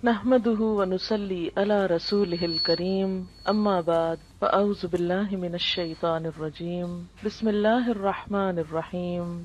نحمده ونصلي على رسوله الكريم اما بعد فاعوذ بالله من الشيطان الرجيم بسم الله الرحمن الرحيم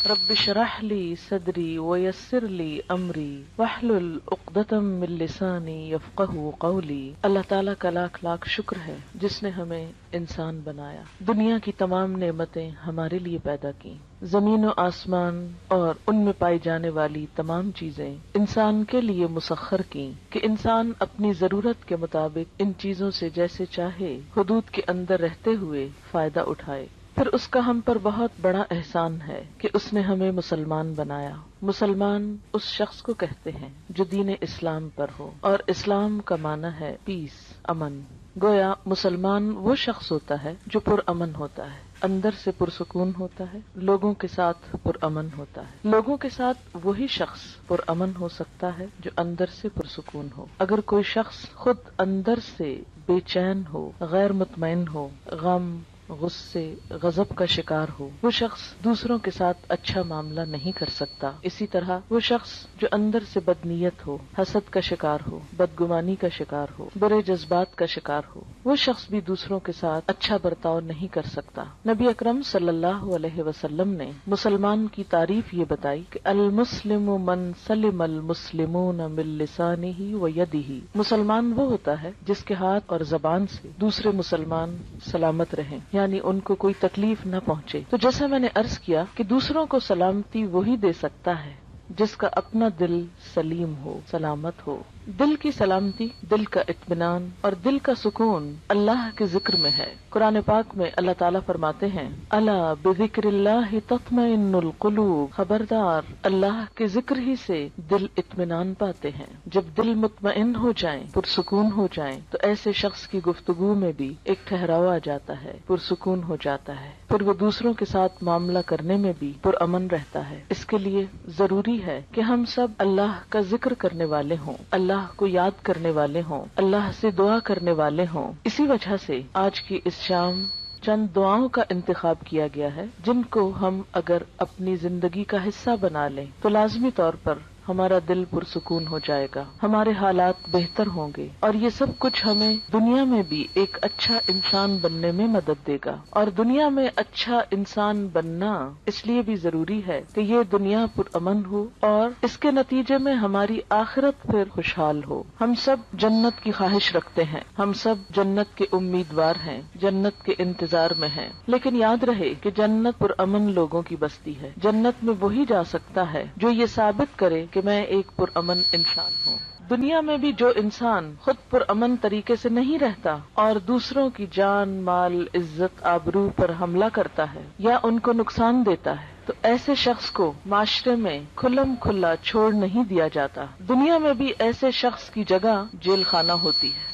رب اشرح لي صدري ويسر لي امري واحلل عقدة من لساني يفقهوا قولي۔ اللہ تعالیٰ کا لاکھ لاکھ شکر ہے جس نے ہمیں انسان بنایا، دنیا کی تمام نعمتیں ہمارے لیے پیدا کی، زمین و آسمان اور ان میں پائی جانے والی تمام چیزیں انسان کے لیے مسخر کی کہ انسان اپنی ضرورت کے مطابق ان چیزوں سے جیسے چاہے حدود کے اندر رہتے ہوئے فائدہ اٹھائے۔ پھر اس کا ہم پر بہت بڑا احسان ہے کہ اس نے ہمیں مسلمان بنایا۔ مسلمان اس شخص کو کہتے ہیں جو دین اسلام پر ہو، اور اسلام کا معنی ہے پیس، امن۔ گویا مسلمان وہ شخص ہوتا ہے جو پرامن ہوتا ہے، اندر سے پرسکون ہوتا ہے، لوگوں کے ساتھ پرامن ہوتا ہے۔ لوگوں کے ساتھ وہی شخص پرامن ہو سکتا ہے جو اندر سے پرسکون ہو۔ اگر کوئی شخص خود اندر سے بے چین ہو، غیر مطمئن ہو، غم، غصے، غضب کا شکار ہو، وہ شخص دوسروں کے ساتھ اچھا معاملہ نہیں کر سکتا۔ اسی طرح وہ شخص جو اندر سے بدنیت ہو، حسد کا شکار ہو، بدگمانی کا شکار ہو، برے جذبات کا شکار ہو، وہ شخص بھی دوسروں کے ساتھ اچھا برتاؤ نہیں کر سکتا۔ نبی اکرم صلی اللہ علیہ وسلم نے مسلمان کی تعریف یہ بتائی کہ المسلم من سلم المسلمون من لسانہ و یدہ، مسلمان وہ ہوتا ہے جس کے ہاتھ اور زبان سے دوسرے مسلمان سلامت رہیں، یعنی ان کو کوئی تکلیف نہ پہنچے۔ تو جیسا میں نے عرض کیا کہ دوسروں کو سلامتی وہی دے سکتا ہے جس کا اپنا دل سلیم ہو، سلامت ہو۔ دل کی سلامتی، دل کا اطمینان اور دل کا سکون اللہ کے ذکر میں ہے۔ قرآن پاک میں اللہ تعالیٰ فرماتے ہیں الا بذکر اللہ تطمئن القلوب، خبردار اللہ کے ذکر ہی سے دل اطمینان پاتے ہیں۔ جب دل مطمئن ہو جائیں، پرسکون ہو جائیں، تو ایسے شخص کی گفتگو میں بھی ایک ٹھہراؤ آ جاتا ہے، پرسکون ہو جاتا ہے، پھر وہ دوسروں کے ساتھ معاملہ کرنے میں بھی پرامن رہتا ہے۔ اس کے لیے ضروری ہے کہ ہم سب اللہ کا ذکر کرنے والے ہوں، اللہ کو یاد کرنے والے ہوں، اللہ سے دعا کرنے والے ہوں۔ اسی وجہ سے آج کی اس شام چند دعاؤں کا انتخاب کیا گیا ہے جن کو ہم اگر اپنی زندگی کا حصہ بنا لیں تو لازمی طور پر ہمارا دل پرسکون ہو جائے گا، ہمارے حالات بہتر ہوں گے، اور یہ سب کچھ ہمیں دنیا میں بھی ایک اچھا انسان بننے میں مدد دے گا۔ اور دنیا میں اچھا انسان بننا اس لیے بھی ضروری ہے کہ یہ دنیا پرامن ہو اور اس کے نتیجے میں ہماری آخرت پھر خوشحال ہو۔ ہم سب جنت کی خواہش رکھتے ہیں، ہم سب جنت کے امیدوار ہیں، جنت کے انتظار میں ہیں، لیکن یاد رہے کہ جنت پرامن لوگوں کی بستی ہے۔ جنت میں وہی جا سکتا ہے جو یہ ثابت کرے کہ میں ایک پرامن انسان ہوں۔ دنیا میں بھی جو انسان خود پرامن طریقے سے نہیں رہتا اور دوسروں کی جان، مال، عزت، آبرو پر حملہ کرتا ہے یا ان کو نقصان دیتا ہے تو ایسے شخص کو معاشرے میں کھلم کھلا چھوڑ نہیں دیا جاتا۔ دنیا میں بھی ایسے شخص کی جگہ جیل خانہ ہوتی ہے۔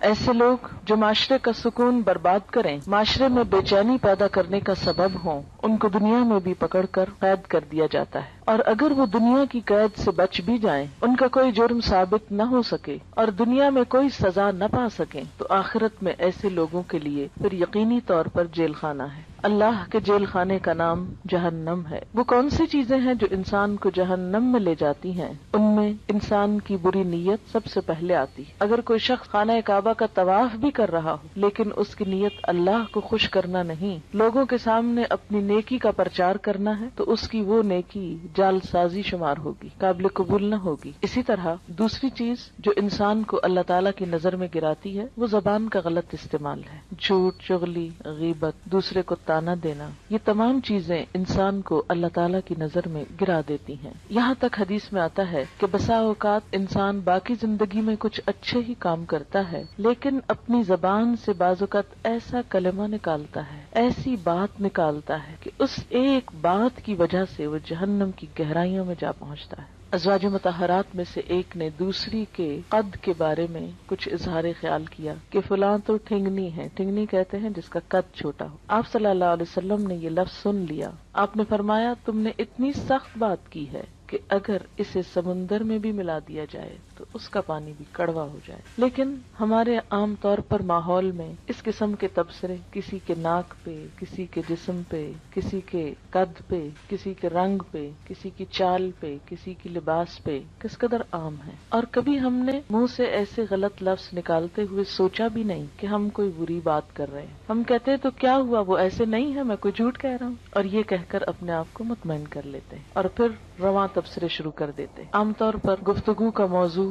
ایسے لوگ جو معاشرے کا سکون برباد کریں، معاشرے میں بے چینی پیدا کرنے کا سبب ہوں، ان کو دنیا میں بھی پکڑ کر قید کر دیا جاتا ہے، اور اگر وہ دنیا کی قید سے بچ بھی جائیں، ان کا کوئی جرم ثابت نہ ہو سکے اور دنیا میں کوئی سزا نہ پا سکیں، تو آخرت میں ایسے لوگوں کے لیے پھر یقینی طور پر جیل خانہ ہے۔ اللہ کے جیل خانے کا نام جہنم ہے۔ وہ کون سی چیزیں ہیں جو انسان کو جہنم میں لے جاتی ہیں؟ ان میں انسان کی بری نیت سب سے پہلے آتی ہے۔ اگر کوئی شخص خانہ کعبہ کا طواف بھی کر رہا ہو لیکن اس کی نیت اللہ کو خوش کرنا نہیں، لوگوں کے سامنے اپنی نیکی کا پرچار کرنا ہے، تو اس کی وہ نیکی جعل سازی شمار ہوگی، قابل قبول نہ ہوگی۔ اسی طرح دوسری چیز جو انسان کو اللہ تعالیٰ کی نظر میں گراتی ہے وہ زبان کا غلط استعمال ہے۔ جھوٹ، چغلی، غیبت، دوسرے کو تانا دینا، یہ تمام چیزیں انسان کو اللہ تعالیٰ کی نظر میں گرا دیتی ہیں۔ یہاں تک حدیث میں آتا ہے کہ بسا اوقات انسان باقی زندگی میں کچھ اچھے ہی کام کرتا ہے لیکن اپنی زبان سے بعض اوقات ایسا کلمہ نکالتا ہے، ایسی بات نکالتا ہے کہ اس ایک بات کی وجہ سے وہ جہنم کی گہرائیوں میں جا پہنچتا ہے۔ ازواج مطہرات میں سے ایک نے دوسری کے قد کے بارے میں کچھ اظہار خیال کیا کہ فلاں تو ٹھنگنی ہے، ٹھنگنی کہتے ہیں جس کا قد چھوٹا ہو۔ آپ صلی اللہ علیہ وسلم نے یہ لفظ سن لیا، آپ نے فرمایا تم نے اتنی سخت بات کی ہے کہ اگر اسے سمندر میں بھی ملا دیا جائے تو اس کا پانی بھی کڑوا ہو جائے. لیکن ہمارے عام طور پر ماحول میں اس قسم کے تبصرے کسی کے ناک پہ، کسی کے جسم پہ، کسی کے قد پہ، کسی کے رنگ پہ، کسی کی چال پہ، کسی کی لباس پہ کس قدر عام ہے. اور کبھی ہم نے منہ سے ایسے غلط لفظ نکالتے ہوئے سوچا بھی نہیں کہ ہم کوئی بری بات کر رہے ہیں. ہم کہتے ہیں تو کیا ہوا، وہ ایسے نہیں ہے، میں کوئی جھوٹ کہہ رہا ہوں، اور یہ کہہ کر اپنے آپ کو مطمئن کر لیتے ہیں اور پھر رواں تبصرے شروع کر دیتے. عام طور پر گفتگو کا موضوع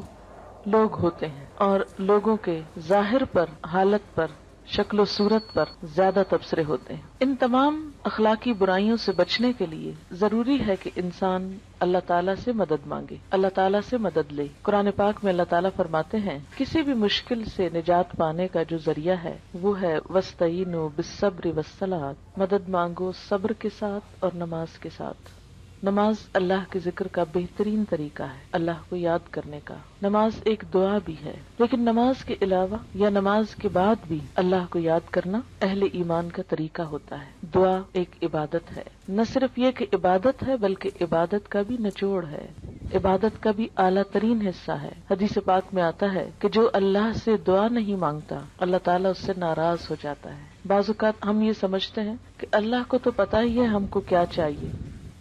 لوگ ہوتے ہیں اور لوگوں کے ظاہر پر، حالت پر، شکل و صورت پر زیادہ تبصرے ہوتے ہیں. ان تمام اخلاقی برائیوں سے بچنے کے لیے ضروری ہے کہ انسان اللہ تعالیٰ سے مدد مانگے، اللہ تعالیٰ سے مدد لے. قرآن پاک میں اللہ تعالیٰ فرماتے ہیں کسی بھی مشکل سے نجات پانے کا جو ذریعہ ہے وہ ہے وَاسْتَعِینُوا بِالصَّبْرِ وَالصَّلَاةِ، مدد مانگو صبر کے ساتھ اور نماز کے ساتھ. نماز اللہ کے ذکر کا بہترین طریقہ ہے، اللہ کو یاد کرنے کا. نماز ایک دعا بھی ہے، لیکن نماز کے علاوہ یا نماز کے بعد بھی اللہ کو یاد کرنا اہل ایمان کا طریقہ ہوتا ہے. دعا ایک عبادت ہے، نہ صرف یہ کہ عبادت ہے بلکہ عبادت کا بھی نچوڑ ہے، عبادت کا بھی اعلیٰ ترین حصہ ہے. حدیث پاک میں آتا ہے کہ جو اللہ سے دعا نہیں مانگتا اللہ تعالیٰ اس سے ناراض ہو جاتا ہے. بعض اوقات ہم یہ سمجھتے ہیں کہ اللہ کو تو پتہ ہی ہے ہم کو کیا چاہیے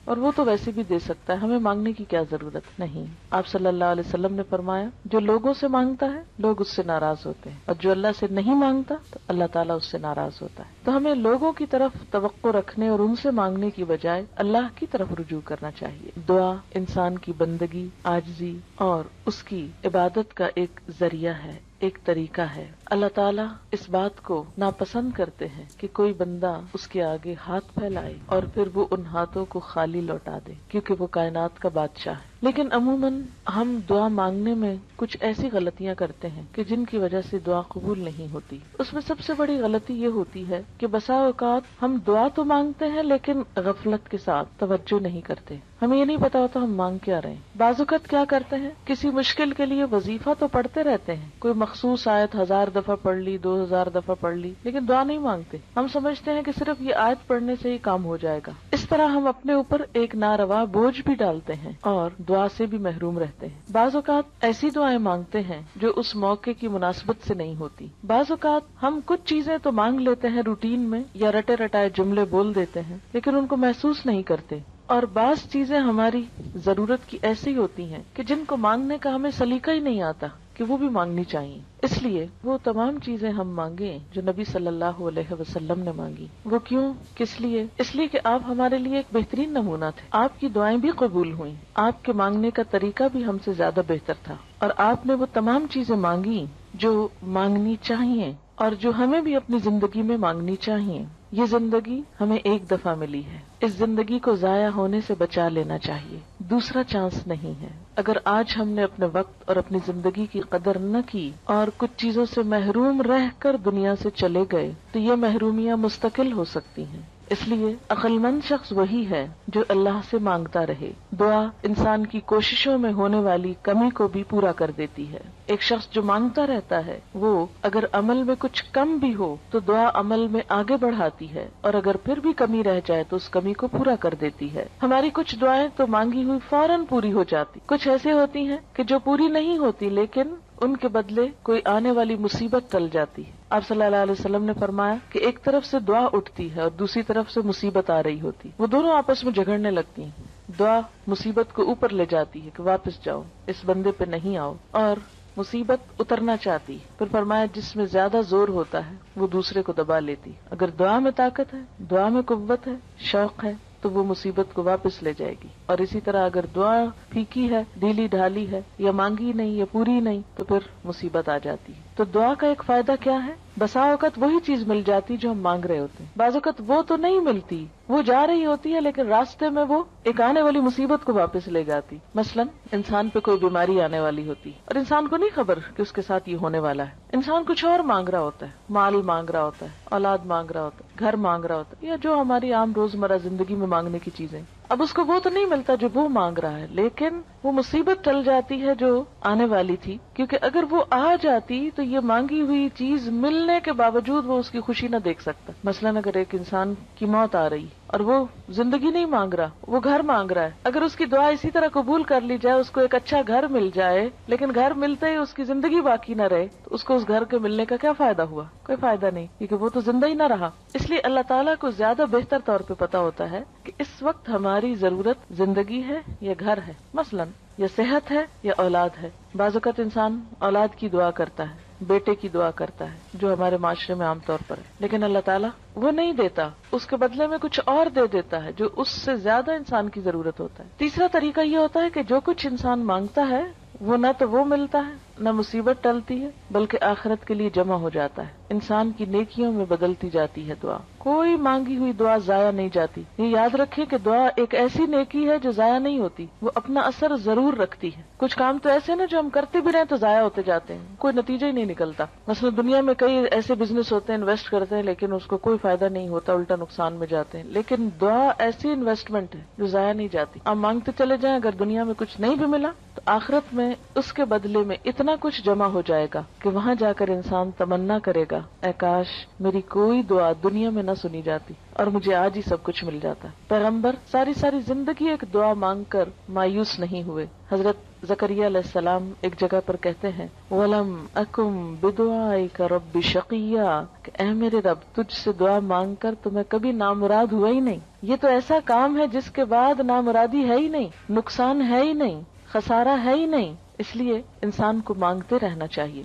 اور وہ تو ویسے بھی دے سکتا ہے، ہمیں مانگنے کی کیا ضرورت. نہیں، آپ صلی اللہ علیہ وسلم نے فرمایا جو لوگوں سے مانگتا ہے لوگ اس سے ناراض ہوتے ہیں، اور جو اللہ سے نہیں مانگتا تو اللہ تعالیٰ اس سے ناراض ہوتا ہے. تو ہمیں لوگوں کی طرف توقع رکھنے اور ان سے مانگنے کی بجائے اللہ کی طرف رجوع کرنا چاہیے. دعا انسان کی بندگی، عاجزی اور اس کی عبادت کا ایک ذریعہ ہے، ایک طریقہ ہے. اللہ تعالیٰ اس بات کو ناپسند کرتے ہیں کہ کوئی بندہ اس کے آگے ہاتھ پھیلائے اور پھر وہ ان ہاتھوں کو خالی لوٹا دے، کیونکہ وہ کائنات کا بادشاہ ہے. لیکن عموماً ہم دعا مانگنے میں کچھ ایسی غلطیاں کرتے ہیں کہ جن کی وجہ سے دعا قبول نہیں ہوتی. اس میں سب سے بڑی غلطی یہ ہوتی ہے کہ بسا اوقات ہم دعا تو مانگتے ہیں لیکن غفلت کے ساتھ توجہ نہیں کرتے، ہمیں یہ نہیں پتا ہوتا ہم مانگ کیا رہے ہیں. بعض اوقات کیا کرتے ہیں، کسی مشکل کے لیے وظیفہ تو پڑھتے رہتے ہیں، کوئی مخصوص آیت 1000 دفعہ پڑھ لی، 2000 دفعہ پڑھ لی، لیکن دعا نہیں مانگتے. ہم سمجھتے ہیں کہ صرف یہ آیت پڑھنے سے ہی کام ہو جائے گا. اس طرح ہم اپنے اوپر ایک ناروا بوجھ بھی ڈالتے ہیں اور دعا سے بھی محروم رہتے ہیں. بعض اوقات ایسی دعائیں مانگتے ہیں جو اس موقع کی مناسبت سے نہیں ہوتی. بعض اوقات ہم کچھ چیزیں تو مانگ لیتے ہیں روٹین میں یا رٹے رٹائے جملے بول دیتے ہیں لیکن ان کو محسوس نہیں کرتے. اور بعض چیزیں ہماری ضرورت کی ایسی ہوتی ہیں کہ جن کو مانگنے کا ہمیں سلیقہ ہی نہیں آتا کہ وہ بھی مانگنی چاہیے. اس لیے وہ تمام چیزیں ہم مانگیں جو نبی صلی اللہ علیہ وسلم نے مانگی. وہ کیوں، کس لیے؟ اس لیے کہ آپ ہمارے لیے ایک بہترین نمونہ تھے. آپ کی دعائیں بھی قبول ہوئیں، آپ کے مانگنے کا طریقہ بھی ہم سے زیادہ بہتر تھا، اور آپ نے وہ تمام چیزیں مانگی جو مانگنی چاہیے اور جو ہمیں بھی اپنی زندگی میں مانگنی چاہیے. یہ زندگی ہمیں ایک دفعہ ملی ہے، اس زندگی کو ضائع ہونے سے بچا لینا چاہیے. دوسرا چانس نہیں ہے. اگر آج ہم نے اپنے وقت اور اپنی زندگی کی قدر نہ کی اور کچھ چیزوں سے محروم رہ کر دنیا سے چلے گئے تو یہ محرومیاں مستقل ہو سکتی ہیں. اس لیے عقل مند شخص وہی ہے جو اللہ سے مانگتا رہے. دعا انسان کی کوششوں میں ہونے والی کمی کو بھی پورا کر دیتی ہے. ایک شخص جو مانگتا رہتا ہے وہ اگر عمل میں کچھ کم بھی ہو تو دعا عمل میں آگے بڑھاتی ہے، اور اگر پھر بھی کمی رہ جائے تو اس کمی کو پورا کر دیتی ہے. ہماری کچھ دعائیں تو مانگی ہوئی فوراً پوری ہو جاتی، کچھ ایسے ہوتی ہیں کہ جو پوری نہیں ہوتی لیکن ان کے بدلے کوئی آنے والی مصیبت ٹل جاتی ہے. آپ صلی اللہ علیہ وسلم نے فرمایا کہ ایک طرف سے دعا اٹھتی ہے اور دوسری طرف سے مصیبت آ رہی ہوتی، وہ دونوں آپس میں جھگڑنے لگتی ہیں. دعا مصیبت کو اوپر لے جاتی ہے کہ واپس جاؤ، اس بندے پہ نہیں آؤ، اور مصیبت اترنا چاہتی. پھر فرمایا جس میں زیادہ زور ہوتا ہے وہ دوسرے کو دبا لیتی. اگر دعا میں طاقت ہے، دعا میں قوت ہے، شوق ہے تو وہ مصیبت کو واپس لے جائے گی. اور اسی طرح اگر دعا پھیکی ہے، ڈھیلی ڈھالی ہے، یا مانگی نہیں یا پوری نہیں تو پھر مصیبت آ جاتی ہے. تو دعا کا ایک فائدہ کیا ہے؟ بسا اوقات وہی چیز مل جاتی جو ہم مانگ رہے ہوتے ہیں. بعض اوقات وہ تو نہیں ملتی، وہ جا رہی ہوتی ہے لیکن راستے میں وہ ایک آنے والی مصیبت کو واپس لے جاتی. مثلا انسان پہ کوئی بیماری آنے والی ہوتی اور انسان کو نہیں خبر کہ اس کے ساتھ یہ ہونے والا ہے. انسان کچھ اور مانگ رہا ہوتا ہے، مال مانگ رہا ہوتا ہے، اولاد مانگ رہا ہوتا ہے، گھر مانگ رہا ہوتا ہے، یا جو ہماری عام روزمرہ زندگی میں مانگنے کی چیزیں. اب اس کو وہ تو نہیں ملتا جو وہ مانگ رہا ہے لیکن وہ مصیبت ٹل جاتی ہے جو آنے والی تھی، کیونکہ اگر وہ آ جاتی تو یہ مانگی ہوئی چیز ملنے کے باوجود وہ اس کی خوشی نہ دیکھ سکتا. مثلا اگر ایک انسان کی موت آ رہی اور وہ زندگی نہیں مانگ رہا، وہ گھر مانگ رہا ہے. اگر اس کی دعا اسی طرح قبول کر لی جائے، اس کو ایک اچھا گھر مل جائے، لیکن گھر ملتے ہی اس کی زندگی باقی نہ رہے، تو اس کو اس گھر کے ملنے کا کیا فائدہ ہوا؟ کوئی فائدہ نہیں، کیونکہ وہ تو زندہ ہی نہ رہا. اس لیے اللہ تعالیٰ کو زیادہ بہتر طور پہ پتا ہوتا ہے کہ اس وقت ہماری ضرورت زندگی ہے یا گھر ہے، مثلاً یا صحت ہے یا اولاد ہے. بعض اوقات انسان اولاد کی دعا کرتا ہے، بیٹے کی دعا کرتا ہے، جو ہمارے معاشرے میں عام طور پر ہے، لیکن اللہ تعالیٰ وہ نہیں دیتا، اس کے بدلے میں کچھ اور دے دیتا ہے جو اس سے زیادہ انسان کی ضرورت ہوتا ہے. تیسرا طریقہ یہ ہوتا ہے کہ جو کچھ انسان مانگتا ہے وہ نہ تو وہ ملتا ہے، نہ مصیبت ٹلتی ہے، بلکہ آخرت کے لیے جمع ہو جاتا ہے، انسان کی نیکیوں میں بدلتی جاتی ہے دعا. کوئی مانگی ہوئی دعا ضائع نہیں جاتی. یہ یاد رکھیں کہ دعا ایک ایسی نیکی ہے جو ضائع نہیں ہوتی، وہ اپنا اثر ضرور رکھتی ہے. کچھ کام تو ایسے نا جو ہم کرتے بھی رہے تو ضائع ہوتے جاتے ہیں، کوئی نتیجہ ہی نہیں نکلتا. مثلا دنیا میں کئی ایسے بزنس ہوتے ہیں، انویسٹ کرتے ہیں لیکن اس کو کوئی فائدہ نہیں ہوتا، الٹا نقصان میں جاتے ہیں. لیکن دعا ایسی انویسٹمنٹ ہے جو ضائع نہیں جاتی. آپ مانگتے چلے جائیں، اگر دنیا میں کچھ نہیں بھی ملا تو آخرت میں اس کے بدلے میں اتنا کچھ جمع ہو جائے گا کہ وہاں جا کر انسان تمنا کرے گا، اے کاش میری کوئی دعا دنیا میں نہ سنی جاتی اور مجھے آج ہی سب کچھ مل جاتا. پیغمبر ساری زندگی ایک دعا مانگ کر مایوس نہیں ہوئے. حضرت زکریا علیہ السلام ایک جگہ پر کہتے ہیں وَلَمْ أَكُمْ بِدُعَائِكَ رَبِّ شَقِيًّا، کہ اے میرے رب تجھ سے دعا مانگ کر تو میں کبھی نامراد ہوا ہی نہیں. یہ تو ایسا کام ہے جس کے بعد نامرادی ہے ہی نہیں، نقصان ہے ہی نہیں، خسارہ ہے ہی نہیں. اس لیے انسان کو مانگتے رہنا چاہیے.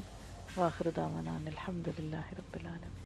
وآخر دعوانا الحمد للہ رب العالمین.